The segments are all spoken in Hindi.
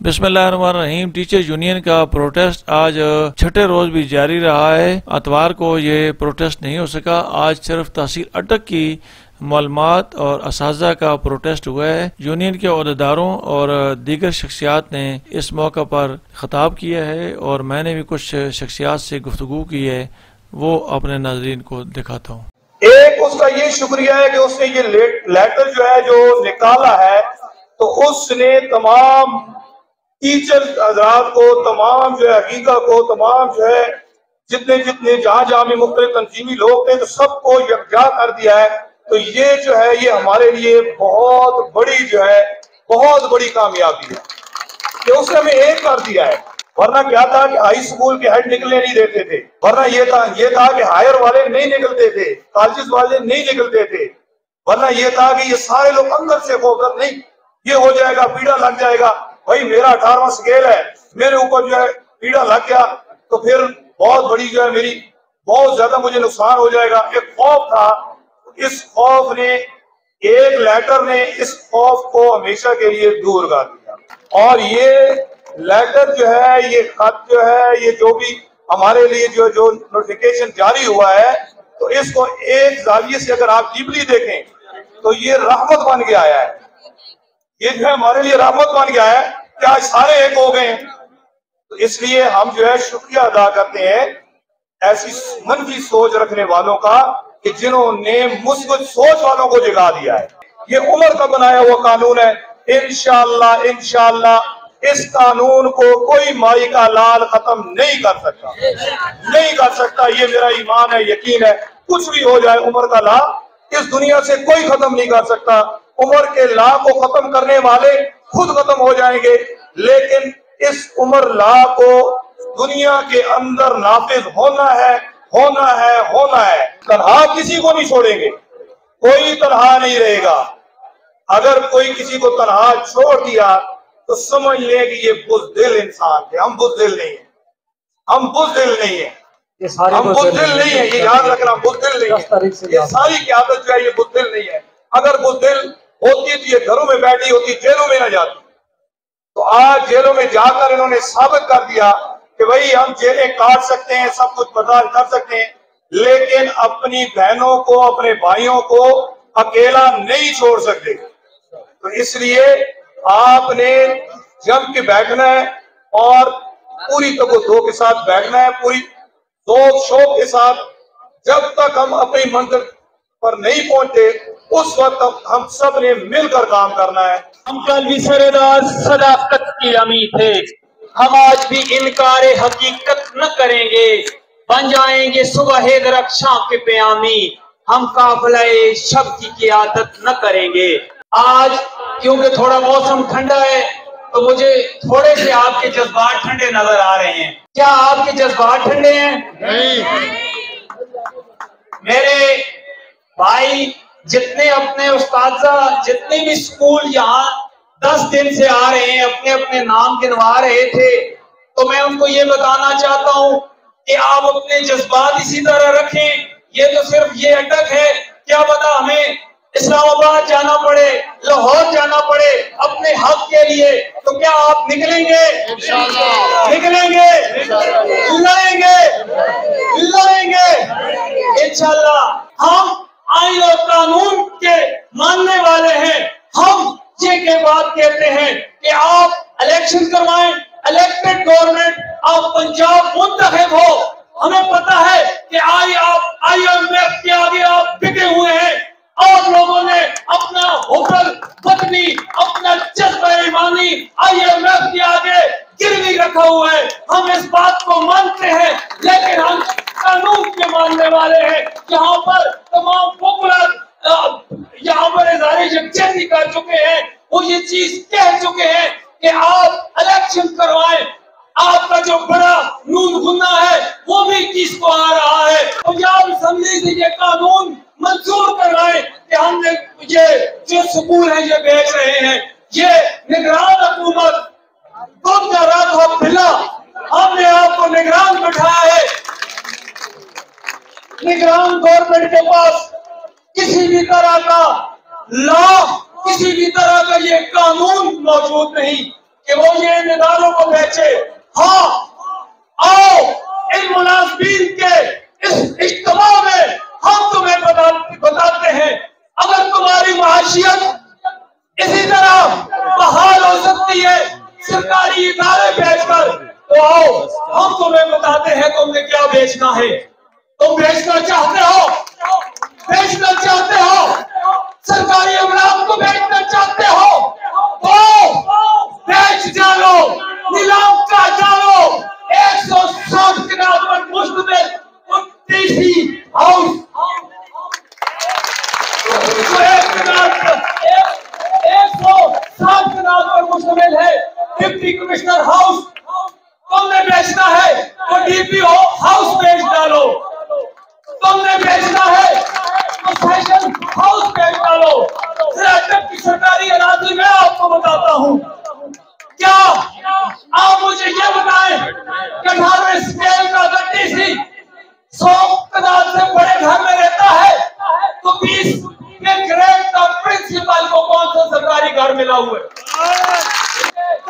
बिस्मिल्लाहिर्रहमानिर्रहीम। टीचर्स यूनियन का प्रोटेस्ट आज छठे रोज भी जारी रहा है। इतवार को ये प्रोटेस्ट नहीं हो सका। आज सिर्फ तहसील अटक की मालूमात और असाजा का प्रोटेस्ट हुआ है। यूनियन के अहदेदारों और दीगर शख्सियात ने इस मौका पर खिताब किया है और मैंने भी कुछ शख्सियात से गुफ्तगू की है, वो अपने नाज़रीन को दिखाता हूँ। एक उसका ये शुक्रिया है कि उसने ये लेटर जो है जो निकाला है, तो उसने तमाम टीचर हजरात को, तमाम जो है हकीका को, तमाम जो है जितने जितने जहां जहां में मुख्तलिफ तंजीमी लोग थे, तो सबको यकजा कर दिया है। तो ये जो है ये हमारे लिए बहुत बड़ी जो है बहुत बड़ी कामयाबी है कि उसने हमें एक कर दिया है। वरना क्या था कि हाई स्कूल के हेड निकलने नहीं देते थे, वरना ये था कि हायर वाले नहीं निकलते थे, कॉलेज वाले नहीं निकलते थे, वरना ये था कि ये सारे लोग अंदर से खौफजदा नहीं, ये हो जाएगा, पीड़ा लग जाएगा। भाई मेरा 18वां स्केल है, मेरे ऊपर जो है पीड़ा लग गया तो फिर बहुत बड़ी जो है मेरी बहुत ज्यादा मुझे नुकसान हो जाएगा। एक खौफ था, इस खौफ ने, एक लेटर ने इस खौफ को हमेशा के लिए दूर कर दिया। और ये लेटर जो है, ये खत जो है, ये जो भी हमारे लिए जो नोटिफिकेशन जारी हुआ है, तो इसको एक जाविये से अगर आप डीपली देखें तो ये रहमत बन के आया है। ये जो है हमारे लिए रहमत बन गया है कि आज सारे एक हो गए हैं। तो इसलिए हम जो है शुक्रिया अदा करते हैं ऐसी मनफी सोच रखने वालों का कि जिन्होंने मुस्बित सोच वालों को जगा दिया है। ये उमर का बनाया हुआ कानून है। इंशाअल्लाह इंशाअल्लाह इस कानून को कोई माई का लाल खत्म नहीं कर सकता, नहीं कर सकता। ये मेरा ईमान है, यकीन है। कुछ भी हो जाए, उमर का ला इस दुनिया से कोई खत्म नहीं कर सकता। उमर के ला को खत्म करने वाले खुद खत्म हो जाएंगे, लेकिन इस उमर ला को दुनिया के अंदर नाफिज होना है, होना है, होना है। तनहा किसी को नहीं छोड़ेंगे, कोई तनहा नहीं रहेगा। अगर कोई किसी को तनहा छोड़ दिया तो समझ ले कि ये बुज़दिल इंसान थे। हम बुज़दिल नहीं है, हम बुज़दिल नहीं है, हम बुज़दिल नहीं है। ये याद रखना, बुज़दिल नहीं है। ये सारी क़यादत जो है ये बुज़दिल नहीं है। अगर बुज़दिल होती तो ये घरों में बैठी होती, जेलों में ना जाती। तो आज जेलों में जाकर इन्होंने साबित कर दिया कि भाई हम जेलें काट सकते हैं, सब कुछ बर्दाश्त कर सकते हैं, लेकिन अपनी बहनों को, अपने भाइयों को अकेला नहीं छोड़ सकते। तो इसलिए आपने जम के बैठना है और पूरी तवज्जो के साथ बैठना है, पूरी जोश शौक के साथ। जब तक हम अपनी मंजिल पर नहीं पहुंचे उस वक्त हम सब ने मिलकर काम करना है। हम कल भी सरेदार सदाकत की अमी थे, हम आज भी इनकार हकीकत न करेंगे। बन जाएंगे सुबह रक्षा के प्यामी, हम काफिले शब्द की क़यादत न करेंगे। आज क्योंकि थोड़ा मौसम ठंडा है तो मुझे थोड़े से आपके जज्बात ठंडे नजर आ रहे हैं। क्या आपके जज्बात ठंडे हैं? नहीं। मेरे भाई जितने अपने उस्तादा, जितने भी स्कूल यहाँ 10 दिन से आ रहे हैं, अपने अपने नाम गिनवा रहे थे, तो मैं उनको ये बताना चाहता हूँ कि आप अपने जज्बात इसी तरह रखें। ये तो सिर्फ ये अटक है, क्या पता हमें इस्लामाबाद जाना पड़े, लाहौर जाना पड़े अपने हक के लिए, तो क्या आप निकलेंगे? निकलेंगे, लड़ेंगे, लड़ेंगे इंशाल्लाह। हम आइन और कानून के मानने वाले हैं। हम ये के बात कहते हैं कि आप इलेक्शन करवाएं, इलेक्टेड गवर्नमेंट, आप पंजाब मुंतखब हो। हमें पता है कि आप IMF के आगे आप बिके हुए हैं। और लोगों ने अपना हुक्म पत्नी, अपना जज्बा ईमानी IMF के आगे गिरवी रखा हुआ है। हम इस बात को मानते हैं, लेकिन हम कानून के मानने वाले हैं। यहाँ पर तमाम पॉपुलर यहाँ पर इज़हार यकजहती कर चुके हैं, वो ये चीज कह चुके हैं कि आप इलेक्शन करवाएं। आपका जो बड़ा नून गुन्ना है वो भी किस को आ रहा है। पंजाब असेंबली से ये कानून मंजूर करवाएं कि हमने ये जो स्कूल है ये बेच रहे हैं, ये निगरान हुकूमत दूध का राखा पिला, हमने आपको निगरान बैठाया है। निगरान गवर्नमेंट के पास किसी भी तरह का लॉ, किसी भी तरह का ये कानून मौजूद नहीं कि वो ये बच्चे। हाँ, आओ इन मुलाजमीन के इस इज्तिमा में हम तुम्हें बताते हैं, अगर तुम्हारी माशियत इसी तरह बहाल हो सकती है सरकारी इदारे बेचकर, तो आओ हम तुम्हें बताते हैं तुमने क्या बेचना है। तुम बेचना चाहते हो, बेचना चाहते हो, सरकारी अमलाक को बेचना चाहते हो, तो बेच डालो, नीलाम का डालो। 160 कनाल पर मुश्तमिल डीसी हाउस, जो 160 कनाल पर मुश्तमिल है, डिप्टी कमिश्नर हाउस तुमने बेचना है तो डीपीओ हाउस बेच डालो। तुमने बेचना है तो सेशन हाउस बेच डालो। सियासत की सरकारी अराजी में आपको बताता हूँ, क्या आप मुझे ये बताएं कि 18वें स्केल का डीसी 100 कनाल से बड़े घर में रहता है तो 20 के ग्रेड का प्रिंसिपल को कौन सा सरकारी घर मिला हुआ है?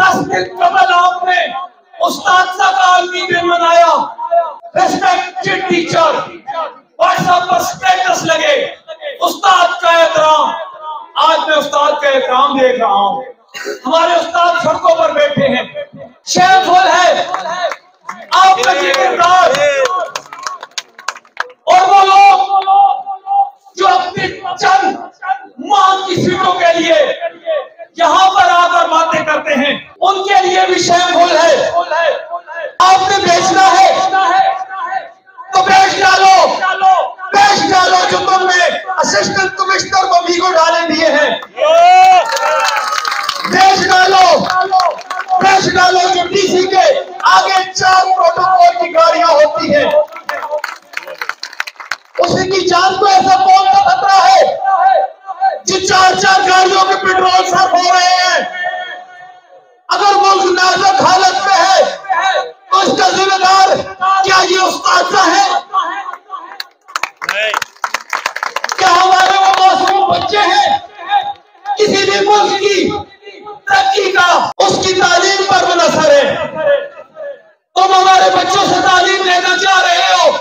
10 दिन कबल आपने उस्ताद का आलमी दिन मनाया, रिस्पेक्टेड टीचर, व्हाट्सएप पर स्टेटस लगे, उस्ताद का एहतराम। आज मैं उस्ताद का एहतराम देख रहा हूँ, हमारे उस्ताद सड़कों पर बैठे हैं, शेमफुल है आपका जिम्मेदार। और वो लोग जो अपनी चंद मान की सीटों के लिए यहाँ पर आकर बातें करते हैं, उनके लिए भी शेमफुल है। आपने बेचना है तो बेच डालो, बेच डालो जो तुमने असिस्टेंट कमिश्नर को भी डाले दिए हैं। बेच डालो, बेच डालो जो डीसी के आगे 4 प्रोटोकॉल की गाड़ियां होती हैं। उसी की जान को ऐसा कौन सा खतरा है जो 4-4 गाड़ियों के पेट्रोल सर्फ हो रहे हैं? अगर मुल्क नाजुक हालत में है तो इसका जिम्मेदार क्या ये उस्ताद है? क्या हमारे वो मासूम बच्चे हैं? किसी भी मुल्क की तरक्की का उसकी तालीम पर मुनहसर है। तुम हमारे बच्चों से तालीम लेना चाह रहे हो,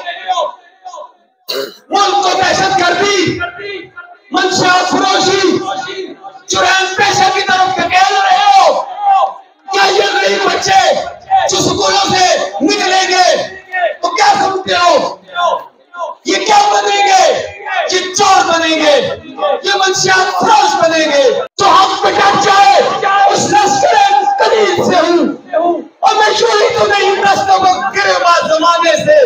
मुल्क को दहशतगर्दी, मंशियात फरोशी, जुर्म पेशा की तरफ धकेल रहे हो। क्या ये गरीब बच्चे जो स्कूलों से निकलेंगे तो क्या समझते हो? ये क्या बनेंगे? ये चोर बनेंगे, ये मंशियात फरोश बनेंगे। तो हम पे डट जाए उस रस्ते करीब से हूँ, और मैं यूं ही तो नहीं रस्तों को गिरेबाज जमाने से,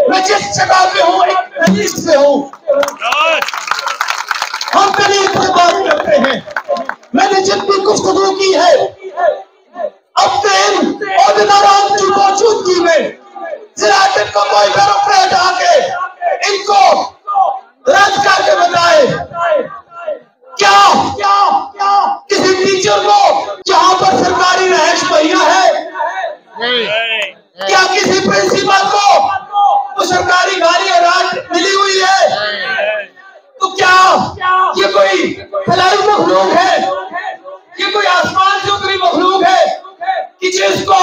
मैं जिस जगह पे हूँ एक कलीग से हूँ। हम कलीग से बात करते हैं। मैंने जितनी गुफ्तगू की है अपने इन ओहदेदारों की मौजूदगी में, सियासत को कोई बैरोक्रेट आके इनको रद्द करके बताए। क्या किसी टीचर को जहां पर सरकारी रहायश मुहैया है, क्या किसी प्रिंसिपल को तो सरकारी गाड़ी राज मिली हुई है? तो क्या ये कोई फलाई मखलूक है? ये कोई आसमान से उतरी मखलूक है कि जिसको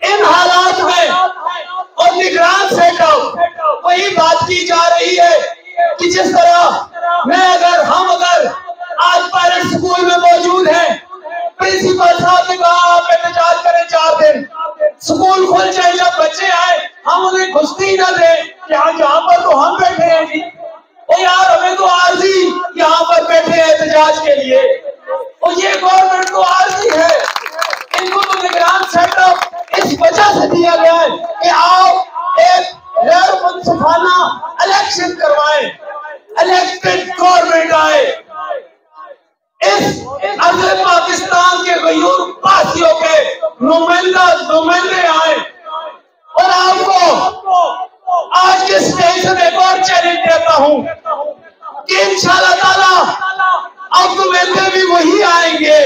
इन हालात में और निगरान सेटअप वही बात की जा रही है कि जिस तरह हम अगर आज पायलट स्कूल में मौजूद हैं, प्रिंसिपल साहब ने कहा आप एहतजाज करें 4 दिन, स्कूल खुल जाए, जब बच्चे आए हम उन्हें घुसती ही ना दें। यहाँ पर तो हम बैठे हैं जी, और यार हमें तो आर्जी यहाँ पर बैठे हैं एहतजाज के लिए, और ये गवर्नमेंट तो आर्जी है। इनको तो निगरान सेटअप इस वजह से दिया गया है कि आप एक गैर मुनसिफाना इलेक्शन करवाएं, इलेक्टेड गवर्नमेंट आए, इस अगले पाकिस्तान के गयूर पासियों के नुमाइंदे आए। और आपको आज के स्टेज से एक और चैलेंज देता हूं कि इंशाअल्लाह ताला अब नुमाइंदे भी वही आएंगे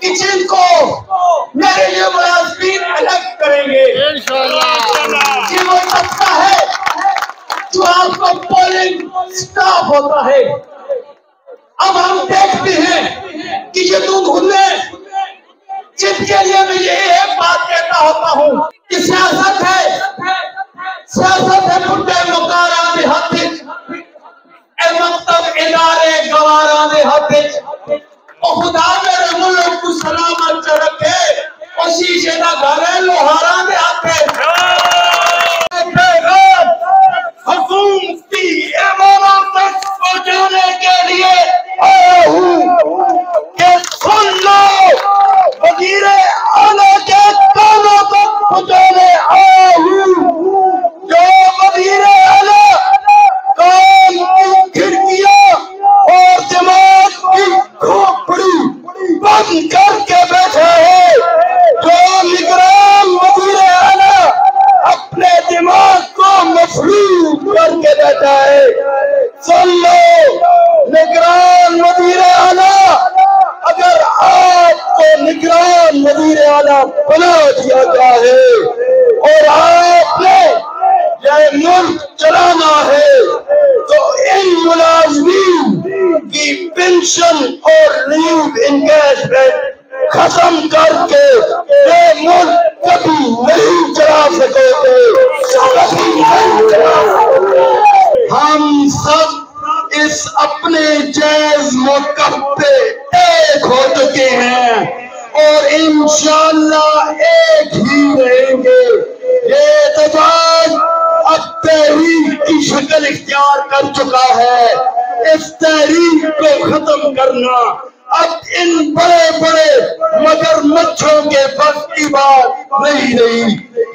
कि जिनको मेरे लिए मुलाजमीन अलग करेंगे। ये वो तबका है जो आपको पोलिंग स्टाफ होता है। अब हम देखते हैं कि ये दूध खुले जिनके लिए मैं ये एक बात कहता होता हूं दिया गया है और आपने यह मुल्क चलाना है तो इन मुलाजमीन की पेंशन और लीव एंगेजमेंट खत्म करके ये मुल्क कभी नहीं चला सकोगे, कभी नहीं चला सकोगे। हम सब इस अपने जायज मौक़िफ़ पे एक हो चुके हैं और इंशाअल्लाह एक ही रहेंगे। ये एहतजाज अब तहरीक की शक्ल इख्तियार कर चुका है। इस तहरीक को खत्म करना अब इन बड़े बड़े मगरमच्छों के बस की बात नहीं रही।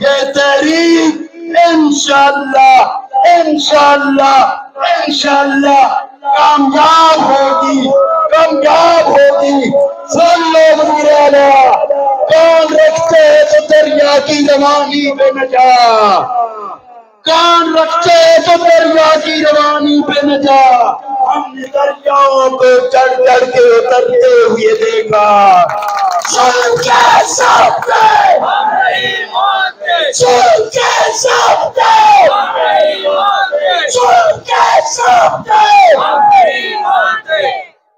ये तहरीक इंशाअल्लाह इंशाअल्लाह इंशाअल्लाह कामयाब होगी, कामयाब होगी। सुन लो वज़ीर आला, कान रखते हैं तो दरिया की रवानी पे न जा, कान रखते हैं तो दरिया की रवानी पे न जा। हमने दरियाओं को चढ़ चढ़ के उतरते हुए देखा। सुन के सबके, सुन के सबके, सुन के सबके।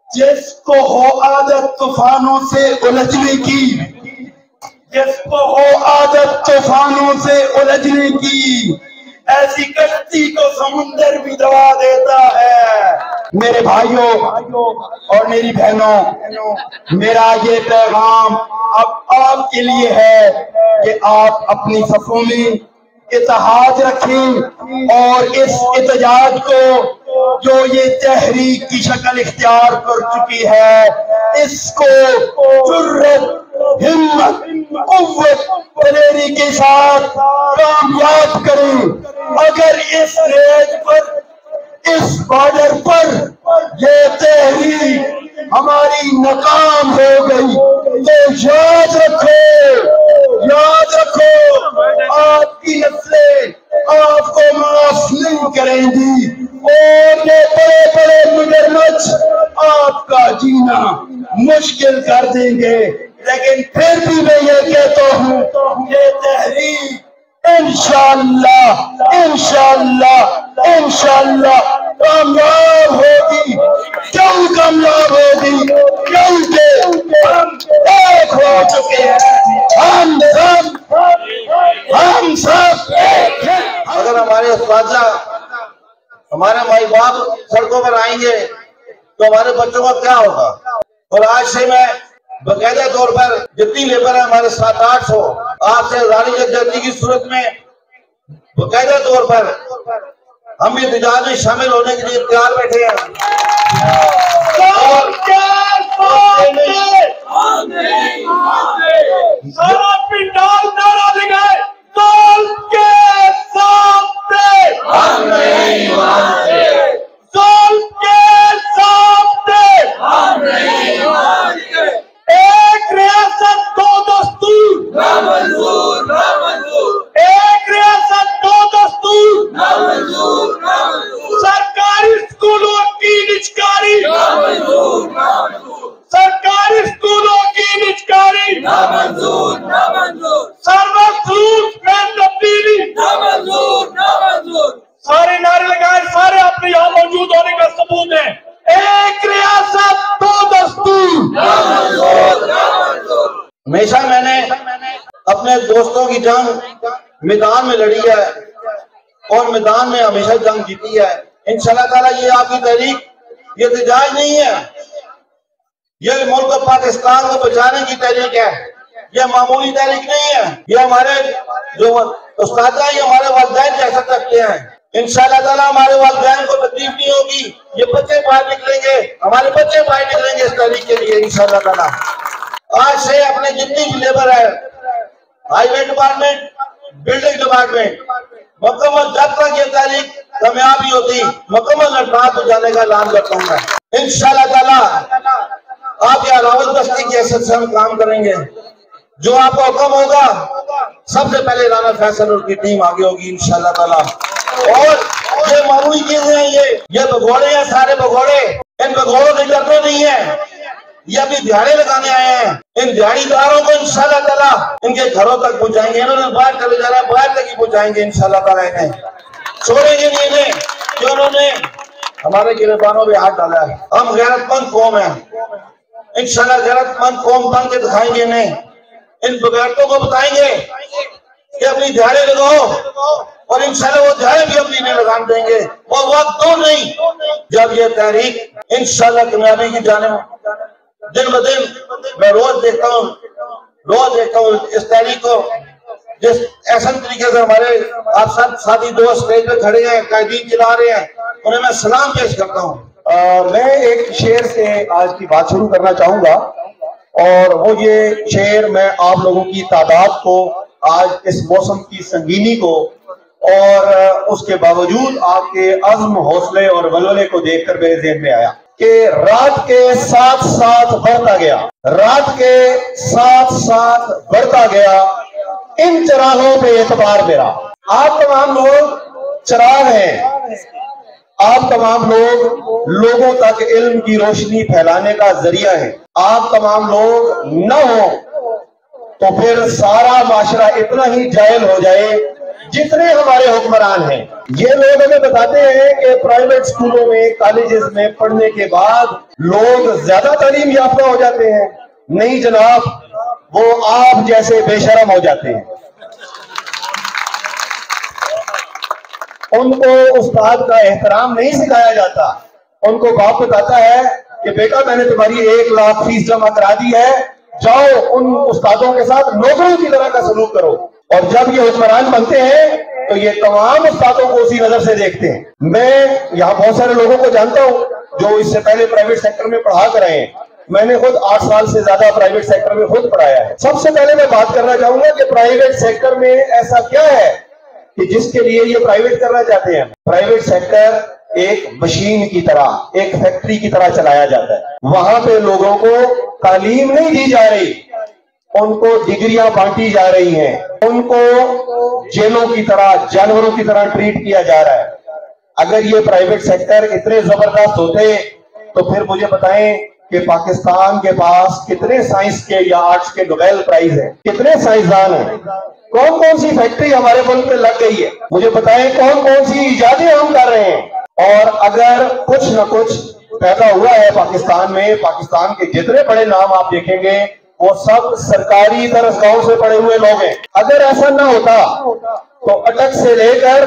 जिसको हो आदत तूफानों से उलझने की, जिसको हो आदत तूफानों से उलझने की, ऐसी कश्ती को समुंदर भी दबा देता है। मेरे भाइयों और मेरी बहनों, मेरा ये पैगाम अब आपके लिए है कि आप अपनी सफों में इत्तेहाद रखें और इस एहतजाज को जो ये तहरीक की शक्ल इख्तियार कर चुकी है, इसको जुर्रत, हिम्मत, कुव्वत, दलेरी के साथ कामयाब करें। अगर इस रेत पर, इस बॉर्डर पर ये तहरीक हमारी नाकाम हो गई तो याद रखो आपकी नस्लें आपको माफ नहीं करेंगी और ये बड़े बड़े मगरमच्छ आपका जीना मुश्किल कर देंगे। लेकिन फिर भी मैं ये कहता हूँ, ये तहरीक इंशाअल्लाह इंशाअल्लाह इंशाअल्लाह कामयाब होगी। क्यों कामयाब होगी? क्योंकि हम एक हो चुके हैं। हम सब एक हैं। अगर हमारे अस्पताल, हमारे माई बाप सड़कों पर आएंगे तो हमारे बच्चों का क्या होगा? और आज से मैं बकायदा तौर पर जितनी लेबर है हमारे 700-800 आपसे आजादी जद्दोजहद की सूरत में बकायदा तौर पर हम एहतजाज में शामिल होने के लिए तैयार बैठे हैं। सारा पिंडाल नारा लगाए, साल के सामने हम नहीं मानते, साल के सामने हम नहीं मानते। एक रियासत दो दस्तूर नामंजूर, नामंजूर। एक रियासत दो दस्तूर नामंजूर, नामंजूर। सरकारी स्कूलों की निजकारी नामंजूर, नामंजूर। सरकारी स्कूलों की निजकारी नामंजूर, नामंजूर। सर्वश्रेष्ठ में तब्दीली नामंजूर, नामंजूर। सारे नारे लगाए, सारे अपने यहाँ मौजूद होने का सबूत है। एक रियासत दो दस्तूर नामंजूर, नामंजूर। हमेशा मैंने अपने दोस्तों की जंग मैदान में लड़ी है और मैदान में हमेशा जंग जीती है। इंशाअल्लाह ताला ये आपकी तहरीक ये एहतजाज नहीं है, ये मुल्क पाकिस्तान को बचाने की तहरीक है। ये मामूली तहरीक नहीं है। ये हमारे जो उस्ताद हैं, ये हमारे वालिदैन जैसा रखते हैं। इंशाअल्लाह ताला हमारे वालिदैन को तकलीफ नहीं होगी। ये बच्चे बाहर निकलेंगे, हमारे बच्चे बाहर निकलेंगे इस तहरीक के लिए इंशाअल्लाह ताला। आज से अपने जितनी भी लेबर है, हाईवे डिपार्टमेंट, बिल्डिंग डिपार्टमेंट, मुकम्मल जब तक ये तहरीक कामयाबी होती मुकम्मल अल्फाज हो जाने का ऐलान करता हूँ मैं। इंशाअल्लाह ताला आप या रावत बस्ती की हैसियत से हम काम करेंगे। जो आपका हुक्म होगा सबसे पहले राना फैसल और की टीम आगे होगी इंशाअल्लाह ताला। और ये मामूली चीजें हैं, ये भगोड़े हैं, सारे भगोड़े, इन भगोड़ों से डरना नहीं है। ये अभी दिहाड़ी लगाने आए हैं। इन दिहाड़ीदारों को इंशाल्लाह ताला इनके घरों तक पहुंचाएंगे। इन्होंने बाहर चले जा रहा है, बाहर तक ही पहुंचाएंगे इंशाल्लाह ताला। इन्हें छोड़ेंगे नहीं इन्हें, कि उन्होंने हमारे गिरफ्तारों पे हाथ डाला है। हम गैरतमंद कौम है, इंशाल्लाह गैरतमंद कौम बन के दिखाएंगे इन्हें। इन बगैरतों को बताएंगे कि अपनी दिहाड़ी लगाओ, और इंशाल्लाह वो दिहाड़ी भी अपनी नहीं लगान देंगे। वो वक्त दूर नहीं जब ये तहरीक इंशाल्लाह कामयाबी की जानिब दिन ब दिन मैं रोज देखता हूँ इस तहरीक को। जिस ऐसा तरीके से हमारे आप सब साथी दोस्त स्टेज पे खड़े हैं, कायदीन चला रहे हैं, उन्हें मैं सलाम पेश करता हूँ। मैं एक शेर से आज की बात शुरू करना चाहूंगा, और वो ये शेर मैं आप लोगों की तादाद को, आज इस मौसम की संगीनी को, और उसके बावजूद आपके अज़्म, हौसले और वलवले को देखकर मेरे ज़हन में आया कि रात के साथ साथ बढ़ता गया, रात के साथ साथ बढ़ता गया इन चिरागों पे एतबार मेरा। आप तमाम लोग चिराग हैं, आप तमाम लोग लोगों तक इल्म की रोशनी फैलाने का जरिया है। आप तमाम लोग न हो तो फिर सारा माशरा इतना ही जाहिल हो जाए जितने हमारे हुक्मरान हैं। ये लोग हमें बताते हैं कि प्राइवेट स्कूलों में, कॉलेजेस में पढ़ने के बाद लोग ज्यादा तालीम याफ्ता हो जाते हैं। नहीं जनाब, वो आप जैसे बेशरम हो जाते हैं। उनको उस्ताद का एहतराम नहीं सिखाया जाता। उनको बाप बताता है कि बेटा मैंने तुम्हारी 1 लाख फीस जमा करा दी है, जाओ उन उस्तादों के साथ नौकरों की तरह का सलूक करो। और जब ये हुक्मरान बनते हैं तो ये तमाम उस्तादों को उसी नजर से देखते हैं। मैं यहाँ बहुत सारे लोगों को जानता हूँ जो इससे पहले प्राइवेट सेक्टर में पढ़ा कर रहे हैं। मैंने खुद 8 साल से ज्यादा प्राइवेट सेक्टर में खुद पढ़ाया है। सबसे पहले मैं बात करना चाहूंगा कि प्राइवेट सेक्टर में ऐसा क्या है कि जिसके लिए ये प्राइवेट करना चाहते हैं। प्राइवेट सेक्टर एक मशीन की तरह, एक फैक्ट्री की तरह चलाया जाता है। वहां पे लोगों को तालीम नहीं दी जा रही, उनको डिग्रियां बांटी जा रही हैं, उनको जेलों की तरह, जानवरों की तरह ट्रीट किया जा रहा है। अगर ये प्राइवेट सेक्टर इतने जबरदस्त होते तो फिर मुझे बताएं कि पाकिस्तान के पास कितने साइंस के या आर्ट्स के नोबेल प्राइज हैं, कितने साइंसदान हैं, कौन कौन सी फैक्ट्री हमारे मुल्क में लग गई है। मुझे बताएं कौन कौन सी इजादें हम कर रहे हैं। और अगर कुछ न कुछ पैदा हुआ है पाकिस्तान में, पाकिस्तान के जितने बड़े नाम आप देखेंगे वो सब सरकारी दरसगाहों से पढ़े हुए लोग हैं। अगर ऐसा ना होता तो अटक से लेकर,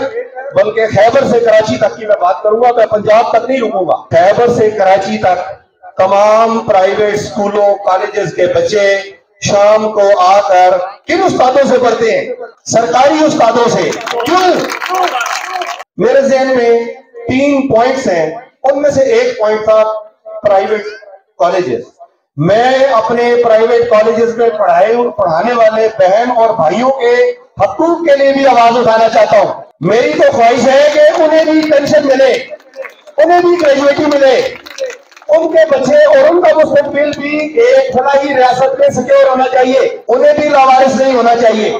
बल्कि खैबर से कराची तक की मैं बात करूंगा, मैं पंजाब तक नहीं रुकूंगा, खैबर से कराची तक तमाम प्राइवेट स्कूलों, कॉलेजेस के बच्चे शाम को आकर किन उस्तादों से पढ़ते हैं? सरकारी उस्तादों से। क्यों? मेरे ज़हन में 3 पॉइंट्स हैं, उनमें से एक पॉइंट था प्राइवेट कॉलेजेस। मैं अपने प्राइवेट कॉलेजेस में पढ़ाने वाले बहन और भाइयों के हकूक के लिए भी आवाज उठाना चाहता हूं। मेरी तो ख्वाहिश है कि उन्हें भी पेंशन मिले, उन्हें भी ग्रेजुएटी मिले, उनके बच्चे और उनका मुस्तकबिल भी एक फलाही रियासत में सिक्योर होना चाहिए, उन्हें भी लावारिस नहीं होना चाहिए।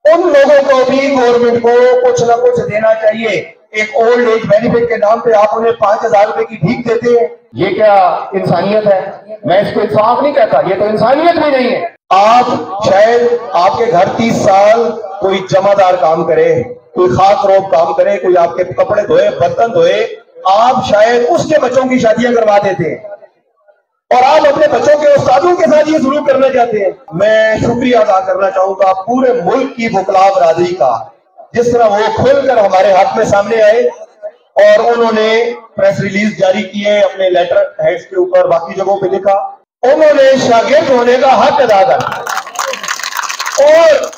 उन लोगों को भी गवर्नमेंट को कुछ ना कुछ देना चाहिए। एक ओल्ड एज बेनिफिट के नाम पे आप उन्हें 5000 रुपए की भीख देते हैं, ये क्या इंसानियत है? मैं इसको इंसाफ नहीं कहता, ये तो इंसानियत भी नहीं है। आप शायद आपके घर 30 साल कोई जमादार काम करे, कोई खाक रोब काम करे, कोई आपके कपड़े धोए, बर्तन धोए, आप शायद उसके बच्चों की शादियां करवा देते हैं और आप अपने बच्चों के उस्तादों के साथ ये सलूक करना चाहते हैं। मैं शुक्रिया अदा करना चाहूंगा पूरे मुल्क की वकला बरादरी का, जिस तरह वो खुलकर हमारे हाथ में सामने आए और उन्होंने प्रेस रिलीज जारी की है, अपने लेटर हेड्स के ऊपर, बाकी जगहों पे लिखा, उन्होंने शागिर्द होने का हक अदा कर। और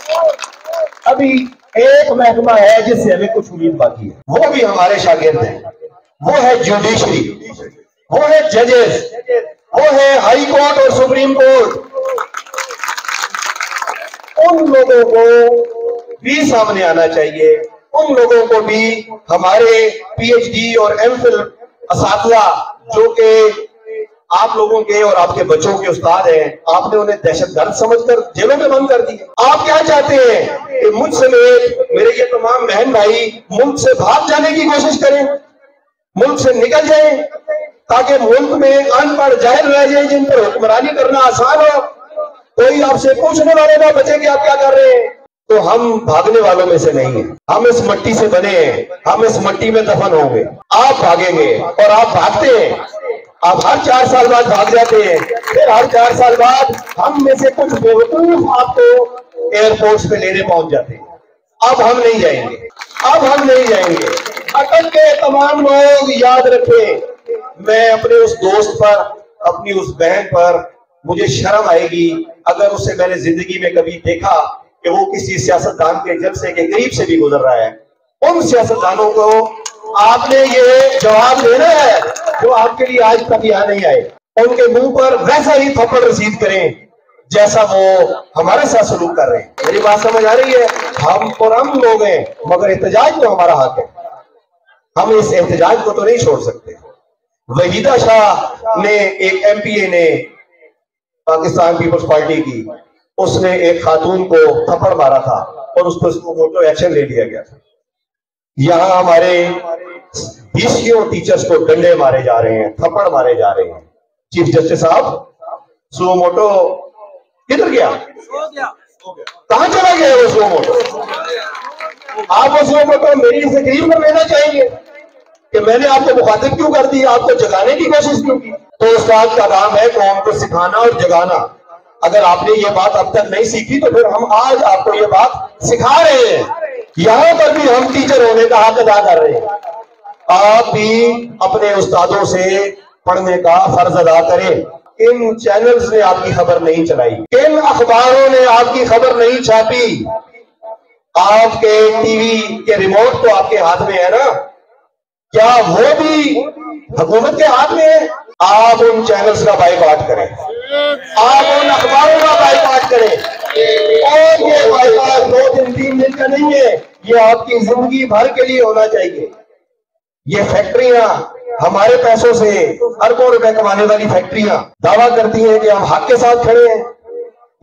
अभी एक महकमा है जिससे हमें कुछ उम्मीद बाकी है, वो भी हमारे शागिर्द हैं, वो है जुडिशरी, वो है जजेस, वो है हाई कोर्ट और सुप्रीम कोर्ट। उन लोगों को भी सामने आना चाहिए, उन लोगों को भी हमारे पीएचडी और एमफिल असातिज़ा जो कि आप लोगों के और आपके बच्चों के उस्ताद हैं, आपने उन्हें दहशतगर्द समझकर जेलों में बंद कर दिए। आप क्या चाहते हैं कि मुझ समेत मेरे ये तमाम बहन भाई मुल्क से भाग जाने की कोशिश करें, मुल्क से निकल जाएं ताकि मुल्क में अनपढ़ जाहिल रह जाए जिन पर हुक्मरानी करना आसान हो, कोई आपसे पूछने वाले ना बचे कि आप क्या कर रहे हैं। तो हम भागने वालों में से नहीं है, हम इस मिट्टी से बने हैं, हम इस मिट्टी में दफन होंगे। आप भागेंगे और आप भागते हैं, आप हर 4 साल बाद भाग जाते हैं, फिर हर 4 साल बाद हम में से कुछ बेवकूफ आपको एयरपोर्ट पे लेने पहुंच जाते हैं। अब हम नहीं जाएंगे, अब हम नहीं जाएंगे। अटक के तमाम लोग याद रखें, मैं अपने उस दोस्त पर, अपनी उस बहन पर मुझे शर्म आएगी अगर उससे मैंने जिंदगी में कभी देखा कि वो किसी सियासतदान के जलसे के करीब से भी गुजर रहा है। उन सियासतदानों को आपने ये जवाब देना है जो आपके लिए आज तक यहाँ नहीं आए। उनके मुंह पर वैसा ही थप्पड़ रसीद करें जैसा वो हमारे साथ सलूक कर रहे हैं। मेरी बात समझ आ रही है? हम पुरअमन लोग हैं, मगर एहतजाज तो हमारा हक है। हम इस एहतजाज को तो नहीं छोड़ सकते। वहीदा शाह ने, एक MPA ने, पाकिस्तान पीपल्स पार्टी की, उसने एक खातून को थप्पड़ मारा था और उस पर मोटो एक्शन ले लिया गया था। यहाँ हमारे 20 टीचर्स को डंडे मारे जा रहे हैं, थप्पड़ मारे जा रहे हैं। चीफ जस्टिस साहब, सुमो मोटो किधर गया? कहां चला गया वो सुमो मोटो? आप वो सुमो मोटो मेरी तकरीर पर लेना चाहेंगे कि मैंने आपको मुखातिब क्यों कर दिया, आपको जगाने की कोशिश क्यों की? तो उस्ताद का काम है कौम को सिखाना और जगाना। अगर आपने ये बात अब तक नहीं सीखी तो फिर हम आज आपको ये बात सिखा रहे हैं। यहां पर भी हम टीचर होने का हक अदा कर रहे हैं। आप भी अपने उस्तादों से पढ़ने का फर्ज अदा करें। इन चैनल्स ने आपकी खबर नहीं चलाई, इन अखबारों ने आपकी खबर नहीं छापी। आपके टीवी के रिमोट तो आपके हाथ में है ना, क्या वो भी हुकूमत के हाथ में है? आप उन चैनल्स का बाइकआउट करें, आप उन अखबारों का बाइकआउट करें। और ये बाइकआउट 2 दिन 3 दिन का नहीं है, ये आपकी जिंदगी भर के लिए होना चाहिए। ये फैक्ट्रियां हमारे पैसों से अरबों रुपए कमाने वाली फैक्ट्रियां दावा करती हैं कि हम हक के साथ खड़े हैं।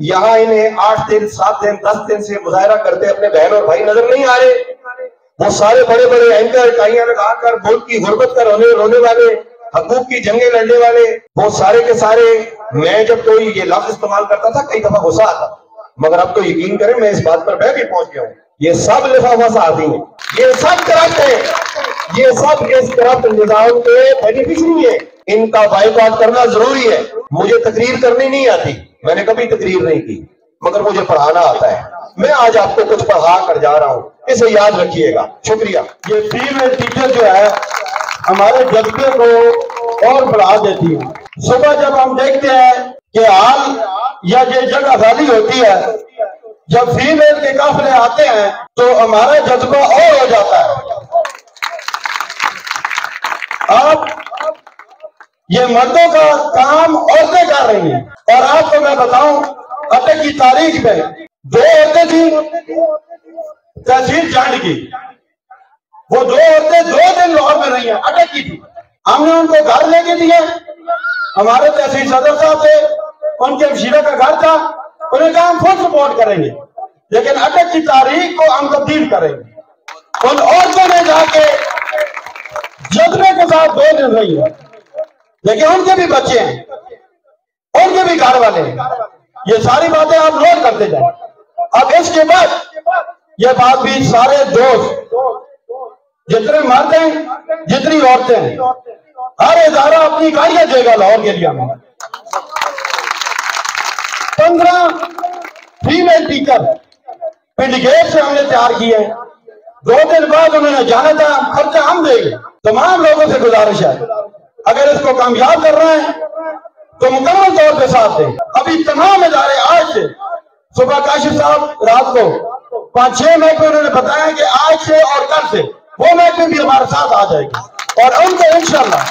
यहाँ इन्हें 8 दिन 7 दिन 10 दिन से मुजाहरा करते अपने बहन और भाई नजर नहीं आ रहे। वो सारे बड़े बड़े एंकर टाइयां लगाकर मुल्क की गुर्बत का रोने वाले, हकूक की जंगें लड़ने वाले, वो सारे के सारे, मैं जब कोई ये लफ्ज इस्तेमाल करता था कई दफा गुस्सा आता, मगर अब तो यकीन करें मैं इस बात पर मैं भी पहुंच गया हूं। ये सब लिफाफा साथी हैं, ये सब करप्ट है, ये सब इस करप्ट निजाम के बेनिफिशरी है। इनका बाइकआउट करना जरूरी है। मुझे तकरीर करनी नहीं आती, मैंने कभी तकरीर नहीं की, मगर मुझे पढ़ाना आता है। मैं आज आपको कुछ पढ़ा कर जा रहा हूं, इसे याद रखिएगा। शुक्रिया। ये फीमेल टीचर जो है हमारे जज्बे को और बढ़ा देती है। सुबह जब हम देखते हैं कि हाल या ये जगह खाली होती है, जब फीमेल के काफिले आते हैं तो हमारा जज्बा और हो जाता है। अब ये मर्दों का काम औरतें कर रही हैं। और आपको मैं बताऊं, अटक की तारीख में 2 औरतें थी तहसील जंड की, वो 2 औरतें 2 दिन लाहौर में रही हैं, अटक की थी। हमने उनको घर लेके दिए, हमारे तहसील सदर साहब थे, उनके हमशीरा का घर था, उन्हें कहा हम फुल सपोर्ट करेंगे, लेकिन अटक की तारीख को हम तब्दील करेंगे। उन औरतों ने जाके जज्बे के साथ 2 दिन रही है, लेकिन उनके भी बच्चे हैं, उनके भी घर वाले हैं। ये सारी बातें आप नोट करते जाए। अब इसके बाद ये बात भी सारे दोस्त, जितने मर्द हैं जितनी औरतें हैं, हर इदारा अपनी इकाइयां देगा लाहौर के लिए। 15 फीमेल टीचर पिंडगेट से हमने तैयार किए हैं। 2 दिन बाद उन्होंने जाना था, खर्चा हम देंगे। तमाम लोगों से गुजारिश है, अगर इसको कामयाब कर रहे हैं तो मुकम्मल तौर पे साथ दें। अभी तमाम इदारे आज से, सुबह काशिफ साहब रात को 5-6 महकमे उन्होंने बताया कि आज से और कल से वो महकमे भी हमारे साथ आ जाएगी और उनको इंशाल्लाह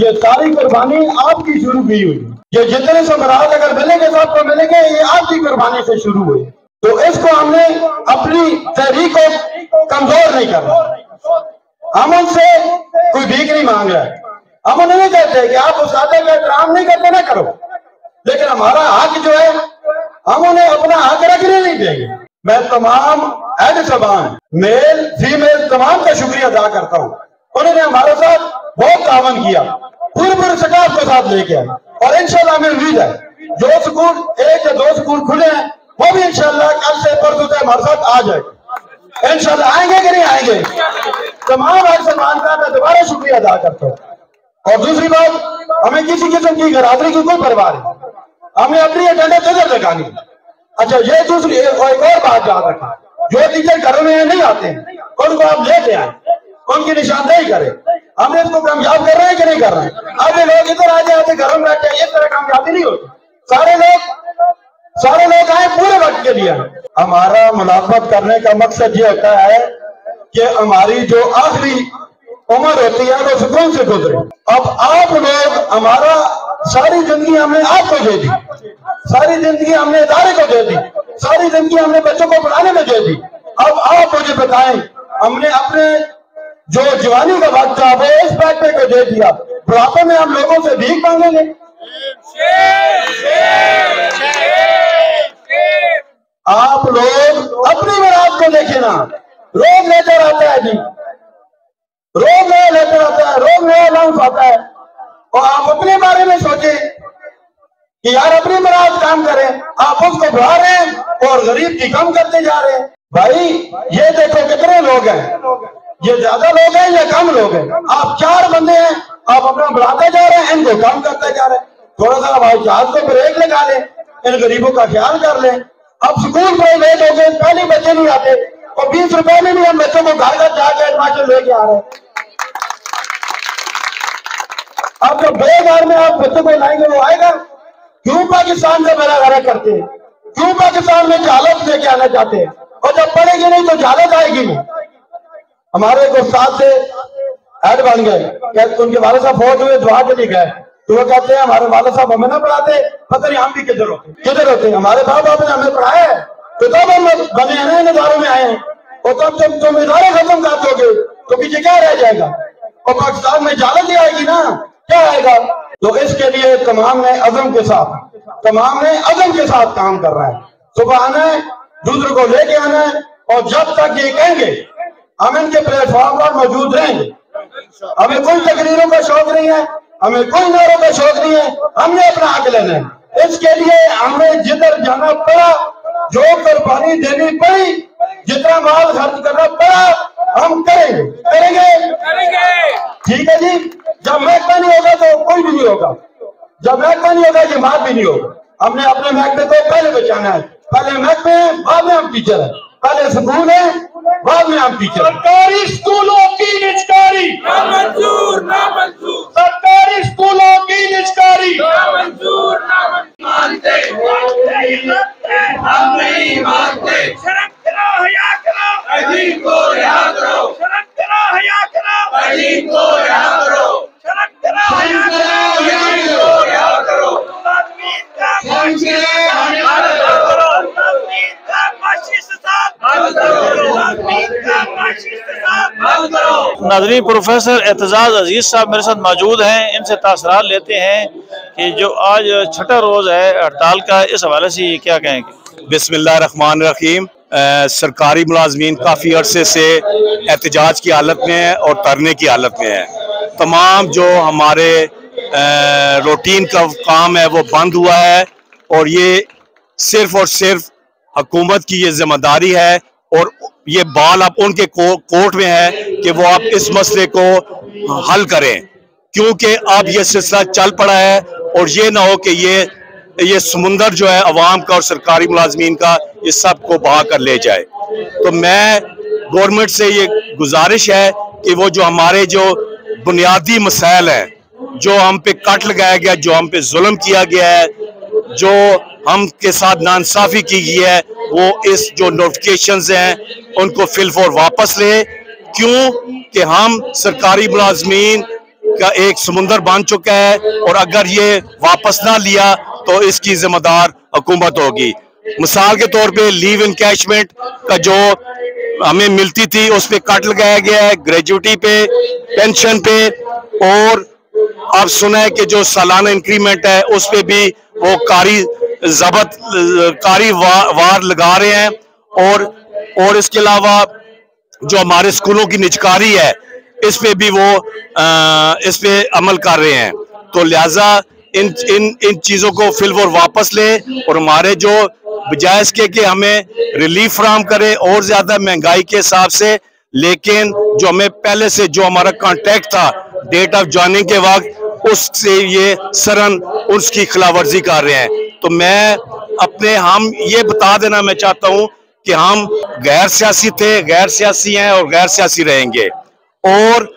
ये सारी कुर्बानी आपकी शुरू हुई हुई। ये जितने समराज अगर मिलेंगे सबको मिलेंगे, ये आपकी कुर्बानी से शुरू हुई। तो इसको हमने अपनी तहरीक को कमजोर नहीं करना। हम उनसे कोई भीख नहीं मांग रहे, हम उन्हें नहीं कहते कि आप उस आदमी का एहतराम नहीं करते ना करो, लेकिन हमारा हक जो है हम उन्हें अपना हक रखने नहीं देंगे। मैं तमाम अहद ज़बान, मेल फीमेल तमाम का शुक्रिया अदा करता हूँ। उन्होंने हमारे साथ बहुत तावन किया, पूरे स्टाफ के साथ लेके आए और इंशाल्लाह हमें उम्मीद है जो स्कूल 1 या 2 स्कूल खुले हैं वो भी इंशाल्लाह कल से परसों से हमारे साथ आ जाए। इंशाल्लाह आएंगे कि नहीं आएंगे? तमाम मुसलमान का मैं दोबारा शुक्रिया अदा करता हूँ। और दूसरी बात, हमें किसी किस्म की गरादरी की कोई परवाह नहीं, हमें अपनी अटेंडेंस इधर लगानी। अच्छा, ये दूसरी एक और बात याद रखें, जो टीचर घरों में नहीं आते हैं उनको आप लेके आए, उनकी निशानदेही करें। हमने इसको कामयाब कर रहे हैं कि नहीं कर रहे हैं? अब ये लोग इधर आ जाते घरों में बैठे, इस तरह कामयाबी नहीं होती। सारे लोग आए पूरे वक्त के लिए। हमारा मुलाकात करने का मकसद ये होता है कि हमारी जो आखिरी उम्र होती है वो सुकून से गुजरे। अब आप लोग, हमारा सारी जिंदगी हमने आपको दे दी, सारी जिंदगी हमने इदारे को दे दी, सारी जिंदगी हमने बच्चों को पढ़ाने में दे दी। अब आप मुझे बताएं, हमने अपने जो जवानी का वक्त था वो इस बैठे को दे दिया, बुढ़ापे में हम लोगों से भीख मांगेंगे? आप लोग अपनी मुराद को देखें ना, रोज लेकर आता है जी, रोज नया लेकर आता है, रोज नया अनाउंस आता है, और आप अपने बारे में सोचें कि यार अपनी मुराद काम करें। आप उसको बढ़ा रहे हैं और गरीब की कम करते जा रहे हैं। भाई ये देखो कितने लोग हैं, ये ज्यादा लोग हैं या कम लोग हैं? आप 4 बंदे हैं, आप अपना बढ़ाते जा रहे हैं, इनको कम करते जा रहे हैं। थोड़ा सा भाई जहाज को ब्रेक लगा लें, इन गरीबों का ख्याल कर लें। अब स्कूल प्राइवेट हो गए, पहले बच्चे नहीं आते और 20 रुपए में भी हम बच्चों को घर घर जाकर एडमिशन लेके आ रहे हैं। अब जब बेकार में आप बच्चों को लाएंगे वो आएगा? क्यों पाकिस्तान से बेरागारा करते हैं? क्यों पाकिस्तान में जहालत लेके आना चाहते हैं? और जब पढ़ेगी नहीं तो जहालत आएगी नहीं। हमारे एक उस्ताद से ऐड बन गए, उनके वाले साहब फौत हुए, दुआ के लिए गए, तो वो कहते हैं हमारे वाले साहब हमें ना पढ़ाते, पता नहीं हम भी किधर होते हैं। हमारे बाप बाप ने हमें पढ़ाया है तो तब हम बने हैं, इन इदारों में आए हैं, और तब जब तुम इदारे खत्म कर दोगे तो पीछे क्या रह जाएगा? और पाकिस्तान में जहालत ही आएगी ना, क्या आएगा? तो इसके लिए तमाम ने अज़म के साथ काम कर रहा है। सुबह आना है, दूसरों को लेके आना है, और जब तक ये कहेंगे हम इनके प्लेटफॉर्म पर मौजूद रहेंगे। हमें कोई तकरीरों का शौक नहीं है, हमें कोई नारों का शौक नहीं है, हमने अपना हक लेना है। इसके लिए हमें जिधर जाना पड़ा, जो कुर्बानी देनी पड़ी, जितना माल खर्च करना पड़ा, हम करेंगे। ठीक है जी। जब महकमा नहीं होगा तो कोई भी नहीं होगा, जब महकमा नहीं होगा जमात भी नहीं होगा। हमने अपने महकमे को पहले बचाना है। पहले महकमे, बाद में हम टीचर है। पहले स्कूल है, बाद में हम टीचर। सरकारी स्कूलों की निजकारी नामंजूर। सरकारी स्कूलों की निजकारी नामंजूर। हम नहीं मानते। शर्म करो, हया करो, अजीम को रिहा करो। शर्म करो, हया करो, अजीम को रिहा करो। शर्म करो, हया करो, अजीम को रिहा करो। नाज़रीन, प्रोफेसर एतजाज अजीज साहब मेरे साथ मौजूद हैं, इनसे तासरात लेते हैं कि जो आज 6ठा रोज है हड़ताल का, इस हवाले से ये क्या कहेंगे? बिस्मिल्लाहिर्रहमानिर्रहीम। सरकारी मुलाजमीन काफ़ी अरसे से एहतजाज की हालत में है और धरने की हालत में है। तमाम जो हमारे रूटीन का काम है वो बंद हुआ है, और ये सिर्फ और सिर्फ हुकूमत की ये जिम्मेदारी है, और ये बाल अब उनके कोर्ट में है कि वो आप इस मसले को हल करें, क्योंकि अब ये सिलसिला चल पड़ा है। और ये ना हो कि ये समुंदर जो है अवाम का और सरकारी मुलाजमीन का, ये सब को बहा कर ले जाए। तो मैं गवर्नमेंट से ये गुजारिश है कि वो जो हमारे जो बुनियादी मसाइल हैं, जो हम पे कट लगाया गया, जो हम पे जुल्म किया गया है, जो हम के साथ नाइंसाफी की गई है, वो इस जो नोटिफिकेशंस हैं उनको फिलफौर वापस ले। क्यों कि हम सरकारी मुलाजमीन का एक समुंदर बन चुका है, और अगर ये वापस ना लिया तो इसकी जिम्मेदार हुकूमत होगी। मिसाल के तौर पे लीव इनकैशमेंट का जो हमें मिलती थी उस पे कट लगाया गया है, ग्रेजुएटी पे, पेंशन पे, और आप सुना है कि जो सालाना इंक्रीमेंट है उस पे भी वो कारी वार लगा रहे हैं। और इसके अलावा जो हमारे स्कूलों की निजकारी है, इस पे भी वो इस पे अमल कर रहे हैं। तो लिहाजा इन इन इन चीज़ों को फिलवोर वापस लें और हमारे जो बजाय इसके कि हमें रिलीफ फराहम करें और ज़्यादा महंगाई के हिसाब से, लेकिन जो हमें पहले से जो हमारा कॉन्ट्रैक्ट था डेट ऑफ ज्वाइनिंग के वक्त, उससे ये सरन उसकी खिलाफवर्जी कर रहे हैं। तो मैं हम ये बता देना मैं चाहता हूँ कि हम गैर सियासी थे, गैर सियासी हैं और गैर सियासी रहेंगे, और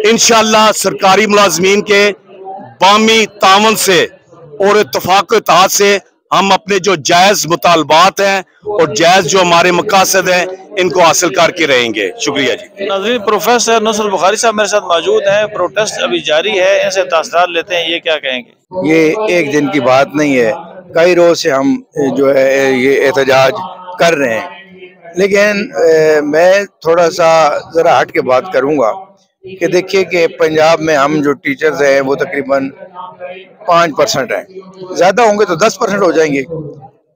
इंशाअल्लाह सरकारी मुलाजमीन के बामी तावन से और इत्तफाक इत्तेहाद से हम अपने जो जायज़ मुतालबात हैं और जायज़ जो हमारे मकासद हैं इनको हासिल करके रहेंगे। शुक्रिया जी। नाज़रीन, प्रोफेसर नुसरत बुखारी साहब मेरे साथ मौजूद हैं। प्रोटेस्ट अभी जारी है, इनसे तासरात लेते हैं, ये क्या कहेंगे? ये एक दिन की बात नहीं है, कई रोज से हम जो है ये एहतजाज कर रहे हैं, लेकिन मैं थोड़ा सा ज़रा हट के बात करूँगा कि देखिए कि पंजाब में हम जो टीचर्स हैं वो तकरीबन 5% हैं, ज़्यादा होंगे तो 10% हो जाएंगे,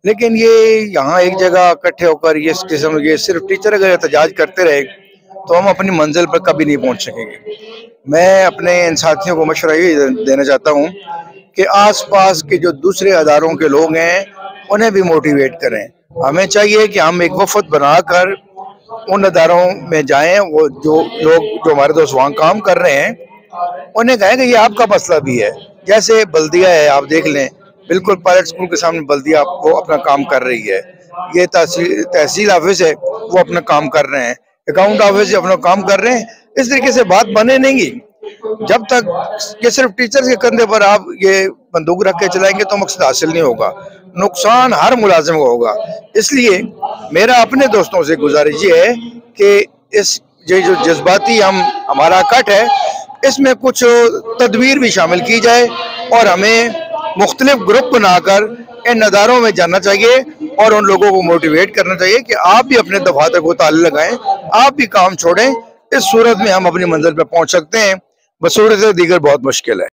लेकिन ये यहाँ एक जगह इकट्ठे होकर ये किस्म ये सिर्फ टीचर अगर एहतजाज करते रहे तो हम अपनी मंजिल पर कभी नहीं पहुँच सकेंगे। मैं अपने इन साथियों को मशवरा ये देना चाहता हूँ कि आसपास के जो दूसरे अदारों के लोग हैं उन्हें भी मोटिवेट करें। हमें चाहिए कि हम एक वफद बनाकर उन अदारों में जाएं, वो जो लोग जो हमारे दोस्त वहाँ काम कर रहे हैं उन्हें कहें कि ये आपका मसला भी है। जैसे बल्दिया है, आप देख लें, बिल्कुल पायलट स्कूल के सामने बल्दिया वो अपना काम कर रही है, ये तहसील ऑफिस है वो अपना काम कर रहे हैं, अकाउंट ऑफिस अपना काम कर रहे हैं। इस तरीके से बात बने नहीं। जब तक ये सिर्फ टीचर के कंधे पर आप ये बंदूक रख के चलाएंगे तो मकसद हासिल नहीं होगा, नुकसान हर मुलाजिम को होगा। इसलिए मेरा अपने दोस्तों से गुजारिश ये है कि इस ये जो जज्बाती हमारा कट है इसमें कुछ तदबीर भी शामिल की जाए और हमें मुख्तलिफ ग्रुप बनाकर इन अदारों में जाना चाहिए और उन लोगों को मोटिवेट करना चाहिए कि आप भी अपने दफातर को ताले लगाएं, आप भी काम छोड़ें। इस सूरत में हम अपनी मंजिल पर पहुंच सकते हैं, बसूरत दीगर बहुत मुश्किल है।